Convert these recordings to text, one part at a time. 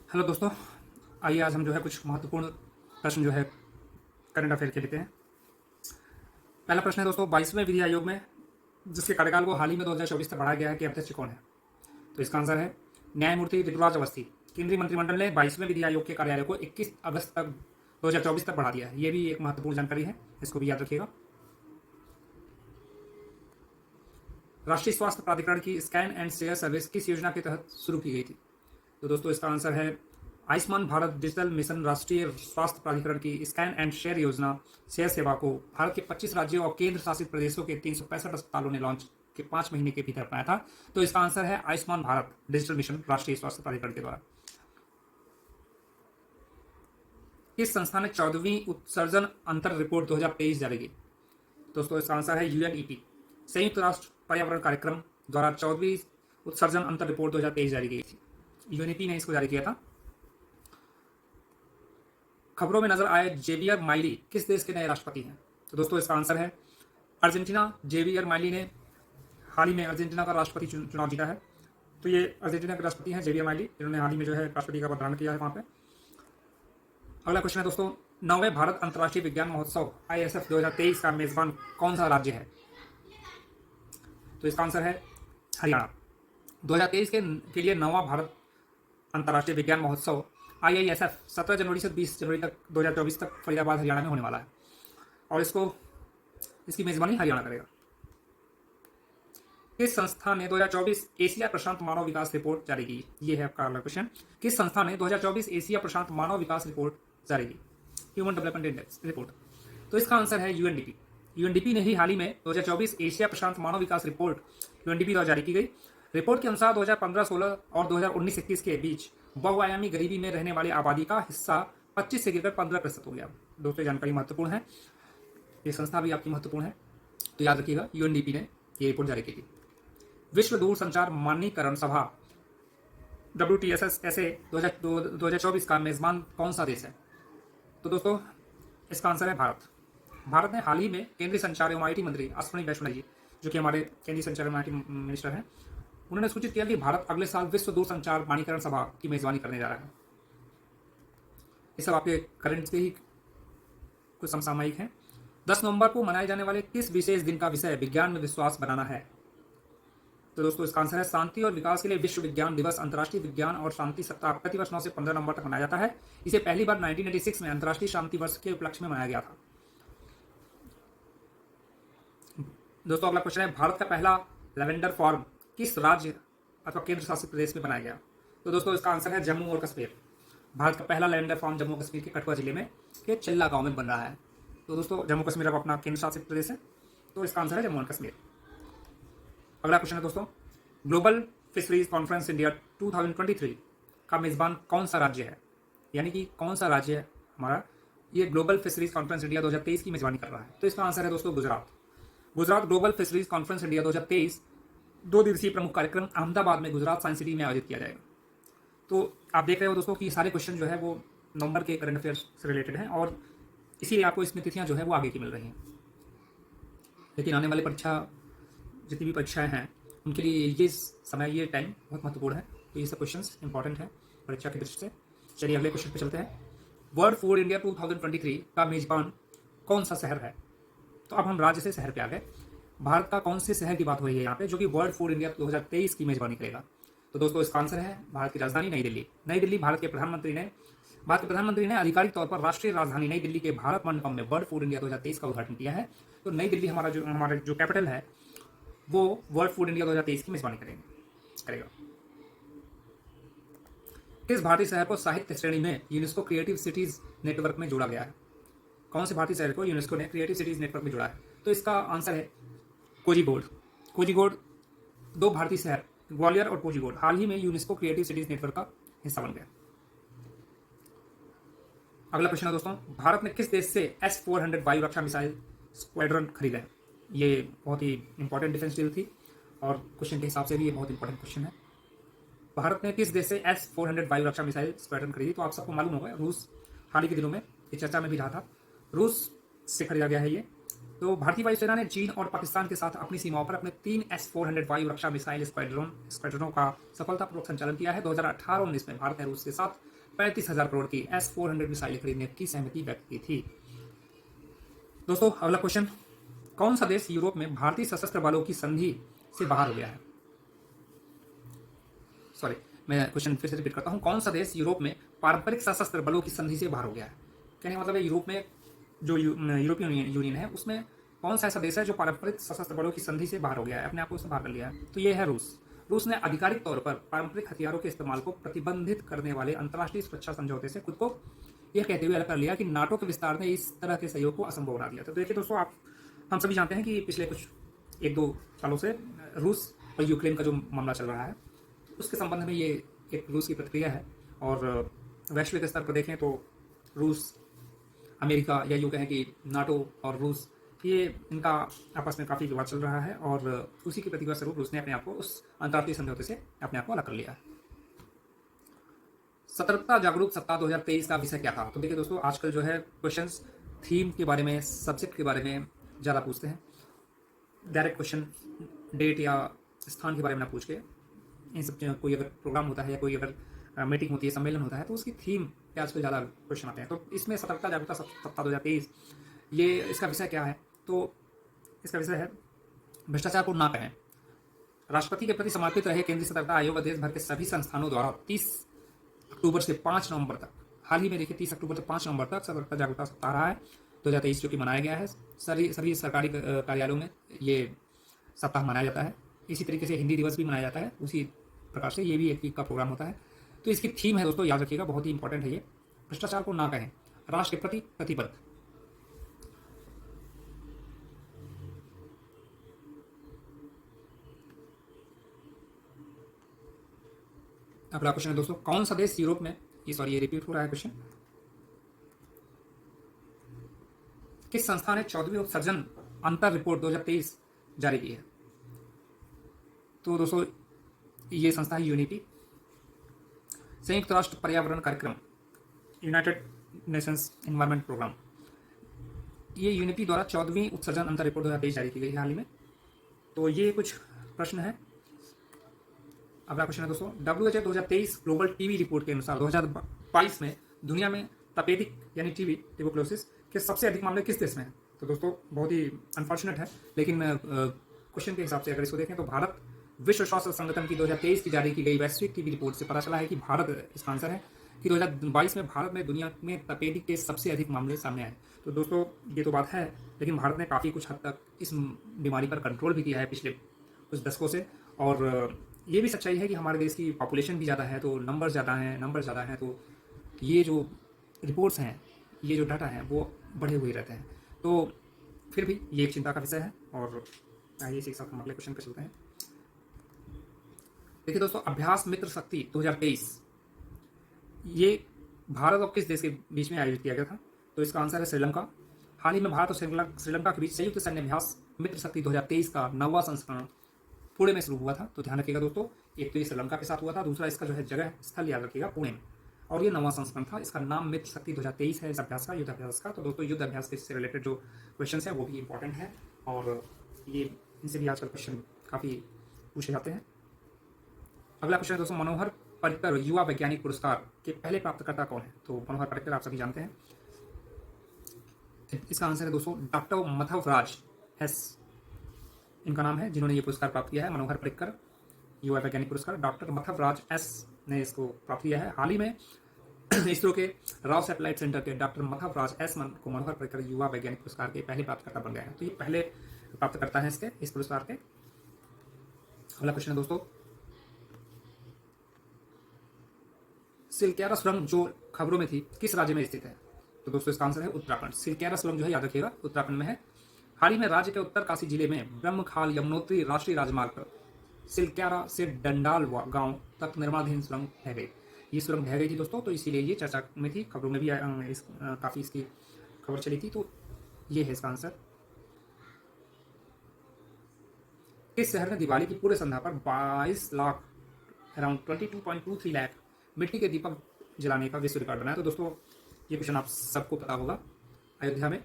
Hello दोस्तों, आइए आज हम जो है कुछ महत्वपूर्ण प्रश्न जो है करंट अफेयर के लेते हैं। पहला प्रश्न है दोस्तों, 22वें विधि आयोग में जिसके कार्यकाल को हाल ही में 2024 तक बढ़ाया गया है, के अध्यक्ष कौन है? तो इसका आंसर है न्यायमूर्ति ऋतुराज अवस्थी। केंद्रीय मंत्रिमंडल ने 22वें विधि आयोग के कार्यालय को 21 अगस्त तक 2024 तक बढ़ा दिया है। ये भी एक महत्वपूर्ण जानकारी है, इसको भी याद रखिएगा। राष्ट्रीय स्वास्थ्य प्राधिकरण की स्कैन एंड शेयर सर्विस किस योजना के तहत शुरू की गई थी? तो दोस्तों इसका आंसर है आयुष्मान भारत डिजिटल मिशन। राष्ट्रीय स्वास्थ्य प्राधिकरण की स्कैन एंड शेयर योजना शेयर सेवा को भारत के 25 राज्यों और केंद्र शासित प्रदेशों के 365 अस्पतालों ने लॉन्च के 5 महीने के भीतर अपनाया था। तो इसका आंसर है आयुष्मान भारत डिजिटल मिशन राष्ट्रीय स्वास्थ्य प्राधिकरण के द्वारा। किस संस्था ने 14वीं उत्सर्जन अंतर रिपोर्ट 2023 जारी की? दोस्तों इसका आंसर है यूएनईपी, संयुक्त राष्ट्र पर्यावरण कार्यक्रम द्वारा 14वीं उत्सर्जन अंतर रिपोर्ट 2023 जारी की थी। यूएनईपी ने इसको जारी किया था। खबरों में नजर आए जेवियर माइली किस देश के नए राष्ट्रपति हैं? तो दोस्तों इसका आंसर है अर्जेंटीना। जेवियर माइली ने हाल ही में अर्जेंटीना का राष्ट्रपति चुनाव जीता है। तो ये अर्जेंटीना के राष्ट्रपति हैं जेवियर माइली, जिन्होंने हाल ही में जो है राष्ट्रपति का पद ग्रहण किया है वहाँ पे। अगला क्वेश्चन है दोस्तों, 9वें भारत अंतर्राष्ट्रीय विज्ञान महोत्सव ISF 2023 का मेजबान कौन सा राज्य है? तो इसका आंसर है हरियाणा। 2023 के लिए 9वां भारत अंतर्राष्ट्रीय विज्ञान महोत्सव IISF 17 जनवरी से 20 जनवरी तक 2024 तक फरीदाबाद हरियाणा में होने वाला है और इसकी मेजबानी हरियाणा करेगा। किस संस्था ने 2024 एशिया प्रशांत मानव विकास रिपोर्ट जारी की? ये है आपका अगला क्वेश्चन। किस संस्था ने 2024 एशिया प्रशांत मानव विकास रिपोर्ट जारी की? Human development index report. तो इसका आंसर है यूएनडीपी। यूएनडीपी ने ही हाल ही में 2024 एशिया प्रशांत मानव विकास रिपोर्ट यूएनडीपी द्वारा जारी की गई। रिपोर्ट के अनुसार 2015-16 और 2019-21 के बीच बहुआयामी गरीबी में रहने वाली आबादी का हिस्सा 25 से गिरकर 15% हो गया। दोस्तों जानकारी महत्वपूर्ण है, ये संस्था भी आपकी महत्वपूर्ण है, तो याद रखिएगा यूएनडीपी ने ये रिपोर्ट जारी की थी। विश्व दूरसंचार मानकीकरण सभा WTSS 2024 का मेजबान कौन सा देश है? तो दोस्तों इसका आंसर है भारत। भारत ने हाल ही में केंद्रीय संचार एवं IT मंत्री अश्विनी वैष्णव जी, जो कि हमारे केंद्रीय संचार एवं IT मिनिस्टर हैं, उन्होंने सूचित किया कि भारत अगले साल विश्व दूरसंचार मानकीकरण सभा की मेजबानी करने जा रहा है। ये सब आपके करंट के ही कुछ समसामयिक हैं। 10 नवंबर को मनाए जाने वाले किस विशेष दिन का विषय विज्ञान में विश्वास बनाना है? तो दोस्तों इसका आंसर है शांति और विकास के लिए विश्व विज्ञान दिवस। अंतर्राष्ट्रीय विज्ञान और शांति सप्ताह प्रतिवर्ष 9 से 15 नवंबर तक मनाया जाता है। इसे पहली बार 1986 में अंतर्राष्ट्रीय शांति वर्ष के उपलक्ष्य में मनाया गया था। दोस्तों अगला क्वेश्चन है, भारत का पहला लेवेंडर फार्म किस राज्य अथवा केंद्र शासित प्रदेश में बनाया गया? तो दोस्तों इसका आंसर है जम्मू और कश्मीर। भारत का पहला लेवेंडर फार्म जम्मू कश्मीर के कठुआ जिले में के चिल्ला गांव में बन रहा है। तो दोस्तों जम्मू कश्मीर अब अपना केंद्र शासित प्रदेश है, तो इसका आंसर है जम्मू और कश्मीर। अगला क्वेश्चन है दोस्तों, ग्लोबल फिशरीज कॉन्फ्रेंस इंडिया 2023 का मेजबान कौन सा राज्य है? यानी कि कौन सा राज्य है हमारा ये ग्लोबल फिशरीज कॉन्फ्रेंस इंडिया 2023 की मेजबानी कर रहा है? तो इसका आंसर है दोस्तों Gujarat. Gujarat global fisheries conference India 2023 2 दिवसीय प्रमुख कार्यक्रम अहमदाबाद में गुजरात साइंस सिटी में आयोजित किया जाएगा। तो आप देख रहे हो दोस्तों कि सारे क्वेश्चन जो है वो नवंबर के करंट अफेयर्स से रिलेटेड हैं और इसीलिए आपको इसमें तिथियां जो है वो आगे की मिल रही हैं। लेकिन आने वाली परीक्षा जितनी भी परीक्षाएं हैं उनके लिए ये समय ये टाइम बहुत महत्वपूर्ण है, तो ये सब क्वेश्चंस इंपॉर्टेंट है परीक्षा की दृष्टि से। चलिए अगले क्वेश्चन पे चलते हैं। वर्ल्ड फूड इंडिया 2023 का मेजबान कौन सा शहर है? तो अब हम राज्य से शहर पे आ गए। भारत का कौन से शहर की बात हो रही है यहाँ पे जो कि वर्ल्ड फूड इंडिया 2023 की मेजबानी करेगा? तो दोस्तों इसका आंसर है भारत की राजधानी नई दिल्ली। नई दिल्ली भारत के प्रधानमंत्री ने आधिकारिक तौर पर राष्ट्रीय राजधानी नई दिल्ली के भारत मंडपम में वर्ल्ड फूड इंडिया 2023 का उद्घाटन किया है। तो नई दिल्ली हमारा जो कैपिटल है वो वर्ल्ड फूड इंडिया 2023 की मेजबानी करेगा। किस भारतीय शहर को साहित्य श्रेणी में यूनेस्को क्रिएटिव सिटीज नेटवर्क में जोड़ा गया है? कौन से भारतीय शहर को यूनेस्को ने क्रिएटिव सिटीज नेटवर्क में जोड़ा है? तो इसका आंसर है कोझिकोड। 2 भारतीय शहर ग्वालियर और कोझिकोड हाल ही में यूनेस्को क्रिएटिव सिटीज नेटवर्क का हिस्सा बन गया। अगला प्रश्न है दोस्तों, भारत ने किस देश से S-400 वायु रक्षा मिसाइल स्क्वाड्रन खरीदा है? ये बहुत ही इंपॉर्टेंट डिफेंस डील थी और क्वेश्चन के हिसाब से भी ये बहुत इंपॉर्टेंट क्वेश्चन है। भारत ने किस देश से S-400 वायु रक्षा मिसाइल स्क्वाड्रन खरीदी? तो आप सबको मालूम होगा रूस हाल ही के दिनों में ये चर्चा में भी रहा था, रूस से खरीदा गया है ये। तो भारतीय वायुसेना ने चीन और पाकिस्तान के साथ अपनी सीमाओं पर अपने 3 S-400 वायु रक्षा मिसाइल स्क्वाड्रनों का सफलतापूर्वक संचालन किया है। 2018-19 में भारत ने रूस के साथ 35,000 करोड़ की S-400 मिसाइलें खरीदने की सहमति व्यक्त की थी। दोस्तों अगला क्वेश्चन, कौन सा देश यूरोप में भारतीय सशस्त्र बलों की संधि से बाहर हो गया है? सॉरी, मैं क्वेश्चन फिर से रिपीट करता हूं। कौन सा देश यूरोप में पारंपरिक सशस्त्र बलों की संधि से बाहर हो गया है? कहने का मतलब है यूरोप में जो यूरोपियन यूनियन है उसमें कौन सा ऐसा देश है जो पारंपरिक सशस्त्र बलों की संधि से बाहर हो गया है, अपने आप को उससे बाहर कर लिया है? तो ये है रूस। रूस ने आधिकारिक तौर पर पारंपरिक हथियारों के इस्तेमाल को प्रतिबंधित करने वाले अंतर्राष्ट्रीय सुरक्षा समझौते से खुद को यह कहते हुए अलग कर लिया कि नाटो के विस्तार ने इस तरह के सहयोग को असंभव बना दिया था। तो देखिए दोस्तों, हम सभी जानते हैं कि पिछले कुछ 1-2 सालों से रूस और यूक्रेन का जो मामला चल रहा है उसके संबंध में ये एक रूस की प्रतिक्रिया है। और वैश्विक स्तर पर देखें तो रूस, अमेरिका, या यूँ कहें कि नाटो और रूस, ये इनका आपस में काफ़ी विवाद चल रहा है और उसी की प्रतिक्रिया स्वरूप रूस ने अपने आप को उस अंतर्राष्ट्रीय समझौते से अपने आप को अलग कर लिया है। सतर्कता जागरूक सप्ताह 2023 का विषय क्या था? तो देखिए दोस्तों, आजकल जो है क्वेश्चंस थीम के बारे में, सब्जेक्ट के बारे में ज़्यादा पूछते हैं। डायरेक्ट क्वेश्चन डेट या स्थान के बारे में ना पूछ के इन सब कोई अगर प्रोग्राम होता है या कोई अगर मीटिंग होती है, सम्मेलन होता है, तो उसकी थीम पे आजकल ज़्यादा क्वेश्चन आते हैं। तो इसमें सतर्कता जागरूकता सप्ताह 2023, ये इसका विषय क्या है? तो इसका विषय है भ्रष्टाचार को ना कहें। राष्ट्रपति के प्रति समर्पित रहे केंद्रीय सतर्कता आयोग देश भर के सभी संस्थानों द्वारा 30 अक्टूबर से 5 नवंबर तक, हाल ही में देखिए 30 अक्टूबर से 5 नवंबर तक सतर्कता जागरूकता सप्ताह रहा है 2023, जो कि मनाया गया है। सभी सरकारी कार्यालयों में ये सप्ताह मनाया जाता है। इसी तरीके से हिंदी दिवस भी मनाया जाता है, उसी प्रकार से ये भी एक वीक का प्रोग्राम होता है। तो इसकी थीम है दोस्तों, याद रखिएगा, बहुत ही इंपॉर्टेंट है ये, भ्रष्टाचार को ना कहें, राष्ट्र के प्रति प्रतिबद्ध। अगला क्वेश्चन है दोस्तों, कौन सा देश यूरोप में, ये रिपीट हो रहा है क्वेश्चन, किस संस्था ने 14वीं उत्सर्जन अंतर रिपोर्ट 2023 जारी की है? तो दोस्तों ये संस्था है यूनिटी, संयुक्त राष्ट्र पर्यावरण कार्यक्रम, यूनाइटेड नेशंस एनवायरनमेंट प्रोग्राम। ये यूनिटी द्वारा 14वीं उत्सर्जन अंतर रिपोर्ट 2023 जारी की गई है हाल ही में। तो ये कुछ प्रश्न है। अगला क्वेश्चन है दोस्तों, WHO 2023 ग्लोबल टीबी रिपोर्ट के अनुसार 2022 में दुनिया में तपेदिक यानी टीबी, ट्यूबरकुलोसिस के सबसे अधिक मामले किस देश में हैं? तो दोस्तों बहुत ही अनफॉर्चुनेट है, लेकिन क्वेश्चन के हिसाब से अगर इसको देखें तो भारत, विश्व स्वास्थ्य संगठन की 2023 की जारी की गई वैश्विक टीबी रिपोर्ट से पता चला है कि भारत, इसका आंसर है कि 2022 में भारत में दुनिया में तपेदिक के सबसे अधिक मामले सामने आए। तो दोस्तों ये तो बात है, लेकिन भारत ने काफ़ी कुछ हद तक इस बीमारी पर कंट्रोल भी किया है पिछले कुछ दशकों से। और ये भी सच्चाई है कि हमारे देश की पॉपुलेशन भी ज़्यादा है, तो नंबर ज़्यादा हैं, तो ये जो रिपोर्ट्स हैं, ये जो डाटा हैं, वो बढ़े हुए रहते हैं। तो फिर भी ये एक चिंता का विषय है। और आइए इसी के साथ हम अगले क्वेश्चन पर चलते हैं। देखिए दोस्तों, अभ्यास मित्र शक्ति 2023 ये भारत और किस देश के बीच में आयोजित किया गया था? तो इसका आंसर है श्रीलंका। हाल ही में भारत और श्रीलंका के बीच संयुक्त सैन्य अभ्यास मित्र शक्ति 2023 का 9वां संस्करण पुणे में शुरू हुआ था। तो ध्यान रखिएगा दोस्तों, एक तो ये श्रीलंका के साथ हुआ था, दूसरा इसका जो है जगह स्थल याद रखिएगा पुणे में, और ये 9वां संस्करण था। इसका नाम मित्र शक्ति 2023 है इस अभ्यास का, युद्ध अभ्यास का। तो दोस्तों युद्ध अभ्यास से रिलेटेड जो क्वेश्चन है वो भी इंपॉर्टेंट है, और ये इनसे भी आजकल क्वेश्चन काफ़ी पूछे जाते हैं। अगला क्वेश्चन है दोस्तों, मनोहर पर्रिकर युवा वैज्ञानिक पुरस्कार के पहले प्राप्तकर्ता कौन है? तो मनोहर पर्रिकर आप सभी जानते हैं। इसका आंसर है दोस्तों डॉक्टर माधवराज एस, इनका नाम है, जिन्होंने ये पुरस्कार प्राप्त किया है। मनोहर पर्रिकर युवा वैज्ञानिक पुरस्कार, डॉक्टर माधवराज एस ने इसको प्राप्त किया है। हाल ही में इसरो के राव सैटेलाइट सेंटर के डॉक्टर माधवराज एस को मनोहर पर्रिकर युवा वैज्ञानिक पुरस्कार के पहले प्राप्तकर्ता बन गए हैं। तो ये पहले प्राप्तकर्ता हैं इस पुरस्कार के। अगला क्वेश्चन है दोस्तों, सिलक्यारा सुरंग जो खबरों में थी किस राज्य में स्थित है? तो दोस्तों इसका आंसर है उत्तराखंड। सिलक्यारा सुरंग जो है, याद रखिएगा, उत्तराखंड में है। हाल ही में राज्य के उत्तरकाशी जिले में ब्रह्मखाल यमुनोत्री राष्ट्रीय राजमार्ग पर सिलक्यारा से डंडाल गांव तक निर्माणाधीन सुरंग ढह गई। ये सुरंग ढह गई थी दोस्तों, तो इसीलिए ये चर्चा में थी, खबरों में भी काफ़ी इसकी खबर चली थी। तो ये है इसका आंसर। इस शहर ने दिवाली की पूरे संध्या पर 22 लाख अराउंड 22.23 लाख मिट्टी के दीपक जलाने का विश्व रिकॉर्ड बनाया। तो दोस्तों ये क्वेश्चन आप सबको पता होगा। अयोध्या में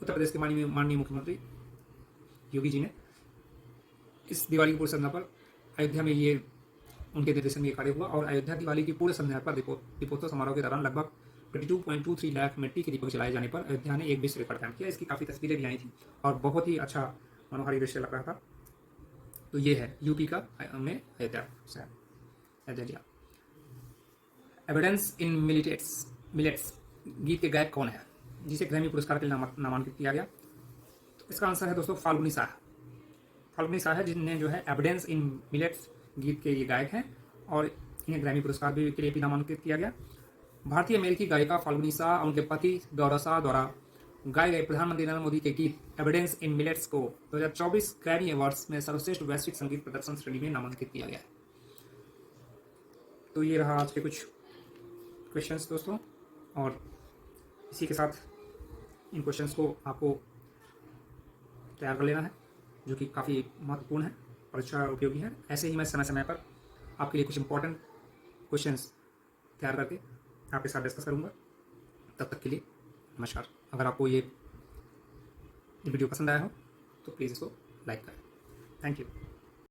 उत्तर प्रदेश के माननीय मुख्यमंत्री योगी जी ने इस दिवाली की पूर्व संध्या पर अयोध्या में ये उनके निर्देशन में ये कार्य हुआ और अयोध्या दिवाली की पूर्व संध्या पर दीपोत्सव समारोह के दौरान लगभग 22.23 लाख मिट्टी के दीपक जलाए जाने पर अयोध्या ने एक विश्व रिकॉर्ड कायम किया। इसकी काफ़ी तस्वीरें भी आई थी और बहुत ही अच्छा मनोहारी दृश्य लग रहा था। तो ये है यूपी का में अयोध्या शहर, अयोध्या। एविडेंस इन मिलेट्स गीत के गायक कौन है जिसे ग्रैमी पुरस्कार के लिए नामांकित किया गया? तो इसका आंसर है दोस्तों फाल्गुनी शाह। फाल्गुनी शाह है जिन्हें जो है एविडेंस इन मिलेट्स गीत के ये गायक हैं और इन्हें ग्रैमी पुरस्कार भी के लिए भी नामांकित किया गया। भारतीय अमेरिकी गायिका फाल्गुनी शाह और उनके पति गौरव शाह द्वारा गाए गए प्रधानमंत्री नरेंद्र मोदी के गीत एविडेंस इन मिलेट्स को 2024 ग्रैमी अवार्ड्स में सर्वश्रेष्ठ वैश्विक संगीत प्रदर्शन श्रेणी में नामांकित किया गया है। तो ये रहा आज के कुछ क्वेश्चंस दोस्तों, और इसी के साथ इन क्वेश्चंस को आपको तैयार कर लेना है, जो कि काफ़ी महत्वपूर्ण है, परीक्षा उपयोगी है। ऐसे ही मैं समय समय पर आपके लिए कुछ इंपॉर्टेंट क्वेश्चंस तैयार करके आपके साथ डिस्कस करूँगा। तब तक के लिए नमस्कार। अगर आपको ये वीडियो पसंद आया हो तो प्लीज़ इसको लाइक करें। Thank you.